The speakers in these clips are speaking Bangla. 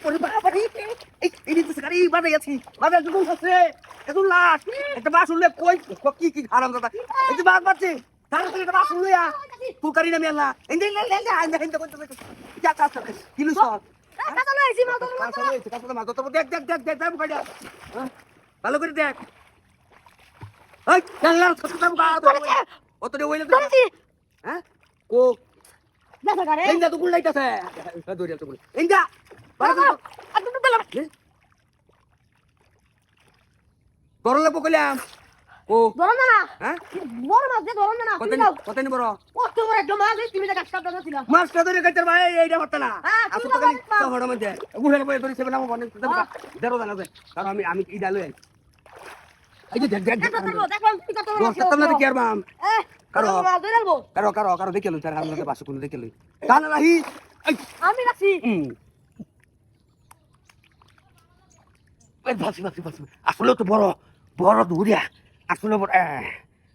ওরে বাবা রে এই তো গাড়ি বাড়ে গেছি বাবা একটু আছে একটু লাশ একটা বাস উঠলে কই কি কি হারাম দাদা এই যে বাস বাজছে তাড়াতাড়ি একটা বাস উঠলে তুই গাড়ি নামি আল্লাহ এই যে যা কাজ করে কিলো সব দেখ দেখ দেখ দেখ দেখ গাড়ি ভালো করে দেখ এই জানলার সব অত রে ওইলে হ্যাঁ কো দেখা গাড়ি এই তো গুল লাইতাছে দৌড়ে তো গুল এই যা ধরলে পকলাম ও ধরো না হ্যাঁ বড় মাছ দে ধরো না তুমি দাও কত নি বড় কত বড় একটা মাছ তুমি যে কাটটা দাও ছিল মাছটা ধরে কাটার ভাই এইটা হতো না হ্যাঁ, আসো তুমি তো খালি তো শহরের মধ্যে গুলের বই ধরে সেবে নাম বনে দেরো জানা যায় কারণ আমি কি ডালো এই যে দেখ দেখ দেখ দেখো দেখো তুমি কত বড় দোস্ত তোমরা কি আর বাম কারো মাছ ধরে আলবো কারো দেখে লই তার হামলে বাসু কোন দেখে লই কানা রাহি আমি রাখছি এই বাসি বাসি বাসি আসলে তো বড় বড় দূরিয়া আসলে বড়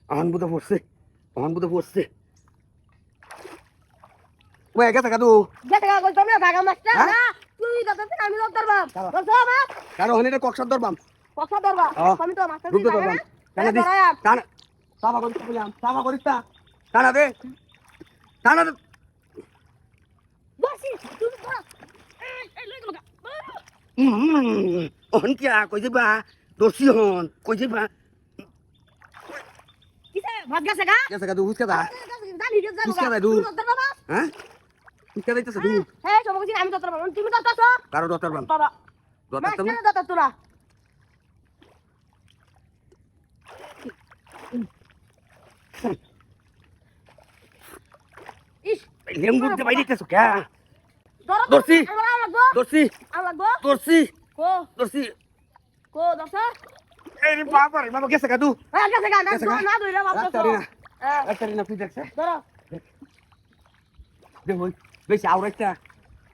অহন বুদে পড়ছে ওই গেছে কাদু দেখা গো তুমি ভাগা মাছটা না তুই দাদা আমি লোক ধরবা ধরছো বা কারো হনে কক্সার দরবাম কষা ধরবা আমি তো মাছটা রূপ দরবাম কানা দিস কানা সাবা করিস বলিয়াম সাবা করিস তা কানা দে বসি তুমি ধর এই লই গেল অহন কি কই যাবা দর্শি হন কই যাবা কিসে ভাগ গেছে গা গেছে কাদু হুসকা দা জানি রে জানো কিসকা দু ধরবা হ্যাঁ হুসকা দাইতেছ দু হ্যাঁ সব কিছু আমি তো ধরবা তুমি ধরতাছো কারো দরবাম বাবা দরতাম মাছ ধরতা তোরা ইস লেম্বু দে বাইরে দিতেছ কে ধরো দর্শি আমার লাগবো দর্শি আমার লাগবো দর্শি কো দর্শি কো দরছো এই বাবা রে বাবা গেছে কাদু হ্যাঁ গেছে গা গেছে গা? না ধইরা বাবা একটা না তুই দেখছে ধরো দে হই বেশি আউরাইতা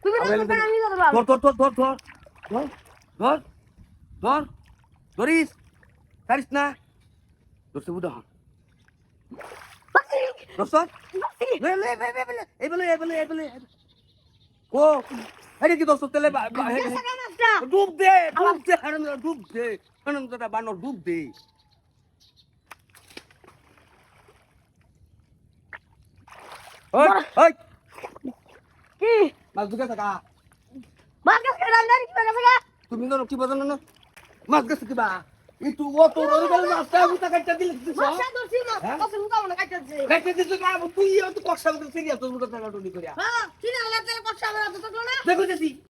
তুমি ধরবা আমি ধরবা ধর ধরিস পারিস না ধরছে বুধ ধরছ এই বলে কো আরে কি দোস্ত তেলে ডুব দে আনন্দ দাদা বানর ডুব দে ওই কি মাছ দুকে থাকা মাছ গেছে রান্দারি কি গেছে গা তুমি তো কি বাজানো না মাছ গেছে কিবা এই তুই ও তো রইল মাছটা উতা কাটটা দিলে মাছ ধরছি মাছ কত উঠাও না কাটছে কাটতে দিছ না তুই তো কষ্ট করে সিরিয়াস তো উতা টাকা টুলি করিয়া হ্যাঁ ঠিক আছে কষ্ট হবে না তো না দেখো দেখি